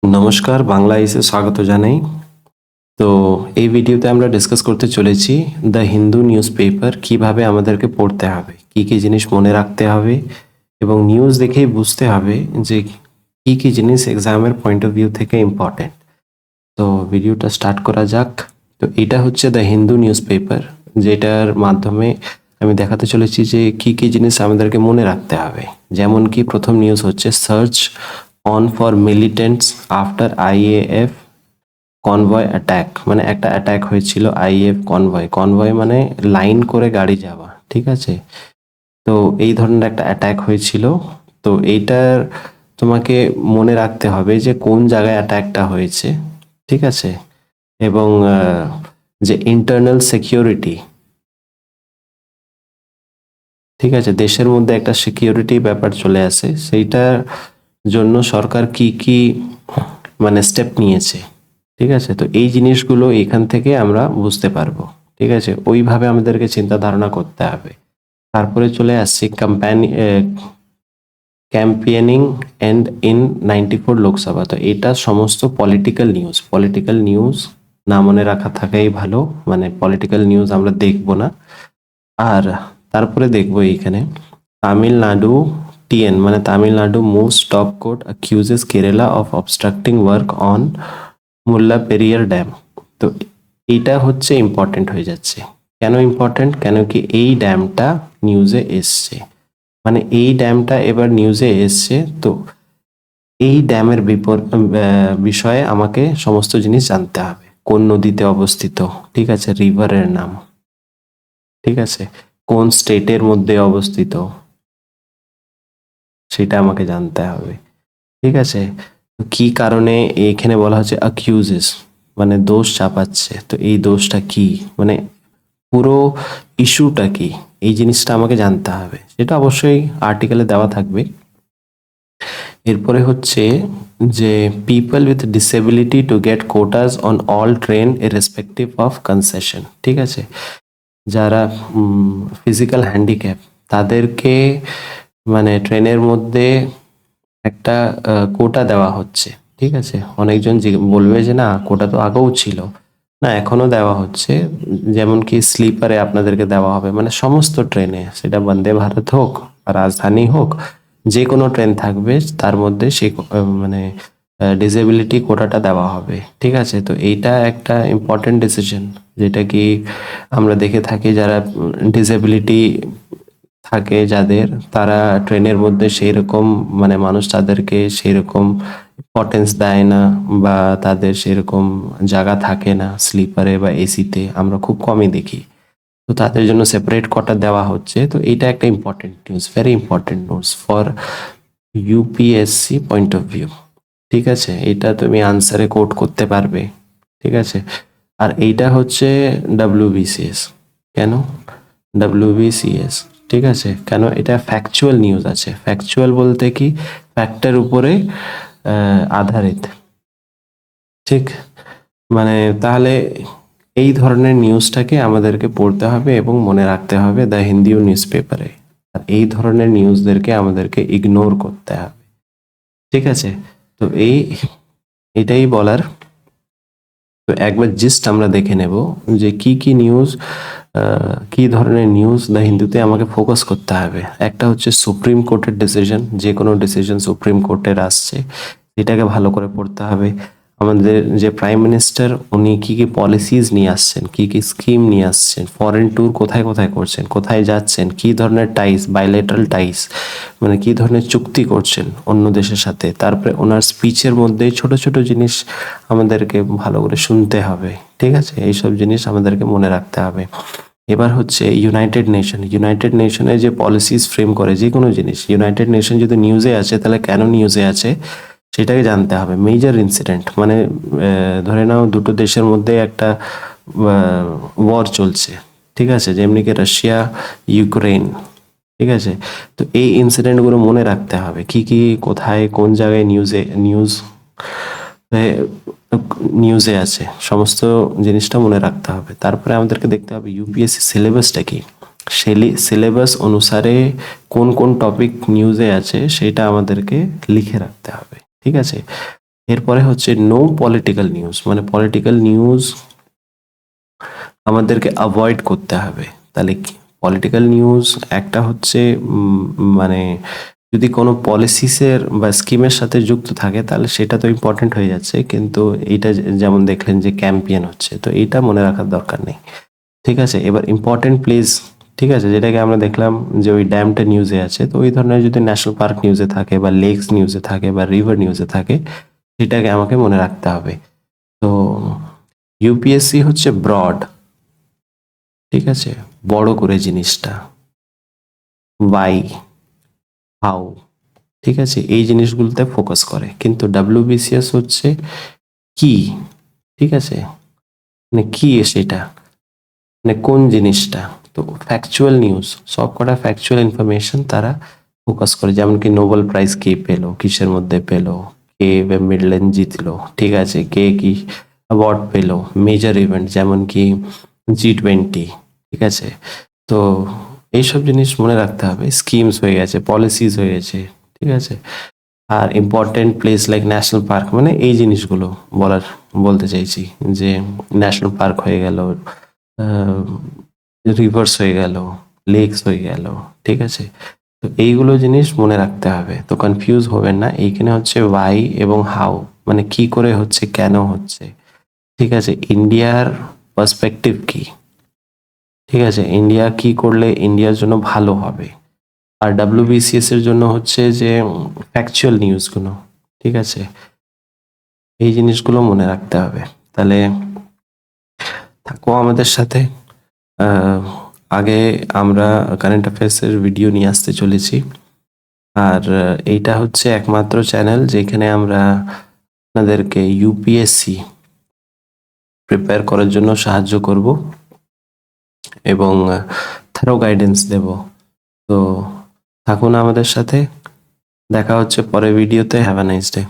নমস্কার, বাংলা আইসে স্বাগত জানাই। তো এই ভিডিওতে আমরা ডিসকাস করতে চলেছি দ্য হিন্দু নিউজ পেপার কিভাবে আমাদেরকে পড়তে হবে, কি কি জিনিস মনে রাখতে হবে এবং নিউজ দেখেই বুঝতে হবে যে কি কি জিনিস এক্সামের পয়েন্ট অফ ভিউ থেকে ইম্পর্টেন্ট। তো ভিডিওটা স্টার্ট করা যাক। তো এটা হচ্ছে দ্য হিন্দু নিউজ পেপার, যেটার মাধ্যমে আমি দেখাতে চলেছি যে কি কি জিনিস আমাদেরকে মনে রাখতে হবে। যেমন কি প্রথম নিউজ হচ্ছে search on for মিলিটেন্টস after IAF convoy attack, মানে একটা অ্যাটাক হয়েছিল আইএফ কনভয়। কনভয় মানে লাইন করে গাড়ি যাওয়া, ঠিক আছে? তো এই ধরনের একটা অ্যাটাক হয়েছিল। তো এইটার তোমাকে মনে রাখতে হবে যে কোন জায়গায় অ্যাটাকটা হয়েছে, ঠিক আছে? এবং যে ইন্টারনাল সিকিউরিটি, ঠিক আছে, দেশের মধ্যে একটা সিকিউরিটি ব্যাপার চলে আসে, সেইটার জন্য সরকার কি কি মানে স্টেপ নিয়েছে, ঠিক আছে? তো এই জিনিসগুলো এখান থেকে আমরা বুঝতে পারবো, ঠিক আছে? ওইভাবে আমাদেরকে চিন্তা ধারণা করতে হবে। তারপরে চলে আসছি ক্যাম্পেনিং এন্ড ইন 94 লোকসভা। তো এটা সমস্ত পলিটিক্যাল নিউজ না মনে রাখা থাকাই ভালো, মানে পলিটিক্যাল নিউজ আমরা দেখবো না। আর তারপরে দেখবো এইখানে তামিলনাড়ু টিএন মানে Tamil Nadu moves top court accuses Kerala of obstructing work on Mulla Periyar dam. তো এইটা হচ্ছে ইম্পর্টেন্ট হয়ে যাচ্ছে। কেন ইম্পর্টেন্ট? কেন কি এই ড্যামটা নিউজে এসছে, মানে এই ড্যামটা এবার নিউজে এসছে। তো এই ড্যামের বিষয়ে আমাকে সমস্ত জিনিস জানতে হবে। কোন নদীতে অবস্থিত, ঠিক আছে, রিভারের নাম, ঠিক আছে, কোন স্টেটের মধ্যে অবস্থিত সেটা আমাকে জানতে হবে, ঠিক আছে? তো কি কারণে এখানে বলা হচ্ছে অ্যাকিউজেস, মানে দোষ চাপাচ্ছে। তো এই দোষটা কি, মানে পুরো ইস্যুটা কি, এই জিনিসটা আমাকে জানতে হবে। সেটা অবশ্যই আর্টিকেলে দেওয়া থাকবে। এরপরে হচ্ছে যে people with disability to get quotas on all train irrespective of concession, ঠিক আছে? যারা ফিজিক্যাল হ্যান্ডিক্যাপ তাদেরকে মানে ট্রেনের মধ্যে একটা কোটা দেওয়া হচ্ছে, ঠিক আছে? অনেকজন বলবে যে না, কোটা তো আগেও ছিল। না, এখনো দেওয়া হচ্ছে। যেমন কি স্লিপারে আপনাদেরকে দেওয়া হবে, মানে সমস্ত ট্রেনে, সেটা বন্দে ভারত হোক বা রাজধানী হোক, যে কোনো ট্রেন থাকবে তার মধ্যে সেই মানে ডিসেবিলিটি কোটাটা দেওয়া হবে, ঠিক আছে? তো এইটা একটা ইম্পর্টেন্ট ডিসিশন, যেটা কি আমরা দেখে থাকি যারা ডিসেবিলিটি থাকে যাদের, তারা ট্রেনের মধ্যে সেই রকম মানে মানুষ তাদেরকে সেই রকম ইম্পর্টেন্স দেয় না, বা তাদের সেরকম জায়গা থাকে না স্লিপারে বা এসিতে, আমরা খুব কমই দেখি। তো তাদের জন্য সেপারেট কোটা দেওয়া হচ্ছে। তো এটা একটা important news, very important news for UPSC point of view, ঠিক আছে? এটা তুমি আনসারে কোট করতে পারবে, ঠিক আছে? আর এইটা হচ্ছে ডাব্লিউবিসিএস। কেন ডাব্লিউবিসিএস? ঠিক আছে, কেন এটা ফ্যাকচুয়াল নিউজ আছে। ফ্যাকচুয়াল বলতে কি, ফ্যাক্টের উপরে আধারিত, ঠিক? মানে তাহলে এই ধরনের নিউজটাকে আমাদেরকে পড়তে হবে এবং মনে রাখতে হবে দ্য হিন্দু নিউজ পেপারে। আর এই ধরনের নিউজদেরকে আমাদেরকে ইগনোর করতে হবে, ঠিক আছে? তো এটাই বলার। তো একবার জিস্ট আমরা দেখে নেব যে কি কি নিউজ, কি ধরনের নিউজ দ্য হিন্দুতে আমাকে ফোকাস করতে হবে। একটা হচ্ছে সুপ্রিম কোর্টের ডিসিশন, যে কোনো ডিসিশন সুপ্রিম কোর্টের আসছে এটাকে ভালো করে পড়তে হবে। আমাদের যে প্রাইম মিনিস্টার, উনি কি কি পলিসিজ নিয়ে আসছেন, কি কি স্কিম নিয়ে আসছেন, ফরেন ট্যুর কোথায় কোথায় করছেন, কোথায় যাচ্ছেন, কি ধরনের টাইস, বাইলেটারাল টাইস, মানে কি ধরনের চুক্তি করছেন অন্য দেশের সাথে। তারপরে ওনার স্পিচের মধ্যে ছোট ছোট জিনিস আমাদেরকে ভালো করে শুনতে হবে, ঠিক আছে? এইসব জিনিস আমাদেরকে মনে রাখতে হবে। এবার হচ্ছে ইউনাইটেড নেশনে যে পলিসিস ফ্রেম করে যে কোনো জিনিস, ইউনাইটেড নেশন যদি নিউজে আছে তাহলে কেন নিউজে আছে সেটাকে জানতে হবে। মেজর ইনসিডেন্ট মানে ধরে নাও দুটো দেশের মধ্যে একটা ওয়ার চলছে, ঠিক আছে, যেমনি কি রাশিয়া ইউক্রেন, ঠিক আছে? তো এই ইনসিডেন্টগুলো মনে রাখতে হবে, কি কি কোথায় কোন জায়গায় নিউজে আছে, সমস্ত জিনিসটা মনে রাখতে হবে। তারপরে আমাদেরকে দেখতে হবে ইউপিএসসি সিলেবাসটা কি, সিলেবাস অনুসারে কোন কোন টপিক নিউজে আছে সেটা আমাদেরকে লিখে রাখতে হবে, ঠিক আছে? এরপরে হচ্ছে নো পলিটিক্যাল নিউজ, মানে পলিটিক্যাল নিউজ আমাদেরকে অ্যাভয়েড করতে হবে। তাহলে কি পলিটিক্যাল নিউজ? একটা হচ্ছে মানে যদি কোনো পলিসিসের বা স্কিমের সাথে যুক্ত থাকে তাহলে সেটা তো ইম্পর্টেন্ট হয়ে যাচ্ছে, কিন্তু এইটা যেমন দেখলেন যে ক্যাম্পেইন হচ্ছে, তো এইটা মনে রাখার দরকার নেই। ঠিক আছে, এবার ইম্পর্টেন্ট প্লেস, ঠিক আছে, যেটাকে আমরা দেখলাম যে ওই ড্যামটা নিউজে আছে, তো ওই ধরনের যদি ন্যাশনাল পার্ক নিউজে থাকে বা লেকস নিউজে থাকে বা রিভার নিউজে থাকে, সেটাকে আমাকে মনে রাখতে হবে। তো ইউপিএসসি হচ্ছে ব্রড, ঠিক আছে, বড় করে জিনিসটা, ওয়াই, হাউ, ঠিক আছে, এই জিনিসগুলোতে ফোকাস করে। কিন্তু ডাব্লিউবিসিএস হচ্ছে কি, ঠিক আছে, মানে কি সেটা, মানে কোন জিনিসটা। তো ফ্যাকচুয়াল নিউজ, সব কটা ফ্যাকচুয়াল ইনফরমেশন তারা ফোকাস করে, যেমন কি নোবেল প্রাইজ কে পেলো, কিসের মধ্যে পেলো, কে মিডল্যান্ড জিতলো, ঠিক আছে, কে কি অ্যাওয়ার্ড পেলো, মেজর ইভেন্ট যেমন কি G20, ঠিক আছে। তো এইসব জিনিস মনে রাখতে হবে। স্কিমস হয়ে গেছে, পলিসিস হয়ে গেছে, ঠিক আছে। আর important place like national park, মানে এই জিনিসগুলো বলতে চাইছি, যে ন্যাশনাল পার্ক হয়ে গেল, রিভার্স হয়ে গেল, লেকস হয়ে গেল, ঠিক আছে। তো এইগুলো জিনিস মনে রাখতে হবে, তো কনফিউজ হবেন না। এইখানে হচ্ছে ওয়াই এবং হাউ, মানে কি করে হচ্ছে, কেন হচ্ছে, ঠিক আছে, ইন্ডিয়ার পার্সপেক্টিভ কি, ঠিক আছে, ইন্ডিয়া কি করলে ইন্ডিয়ার জন্য ভালো হবে। আর ডাব্লিউবিসিএস এর জন্য হচ্ছে যে ফ্যাকচুয়াল নিউজগুলো, ঠিক আছে, এই জিনিসগুলো মনে রাখতে হবে। তাহলে থাকো আমাদের সাথে। আহ, আগে আমরা কারেন্ট অ্যাফেয়ার্সের ভিডিও নিয়ে আসতে চলেছি, আর এইটা হচ্ছে একমাত্র চ্যানেল যেখানে আমরা আপনাদেরকে ইউপিএসসি প্রিপেয়ার করার জন্য সাহায্য করব এবং থ্যারো গাইডেন্স দেব। তো থাকুন আমাদের সাথে, দেখা হচ্ছে পরের ভিডিওতে। Have a nice day.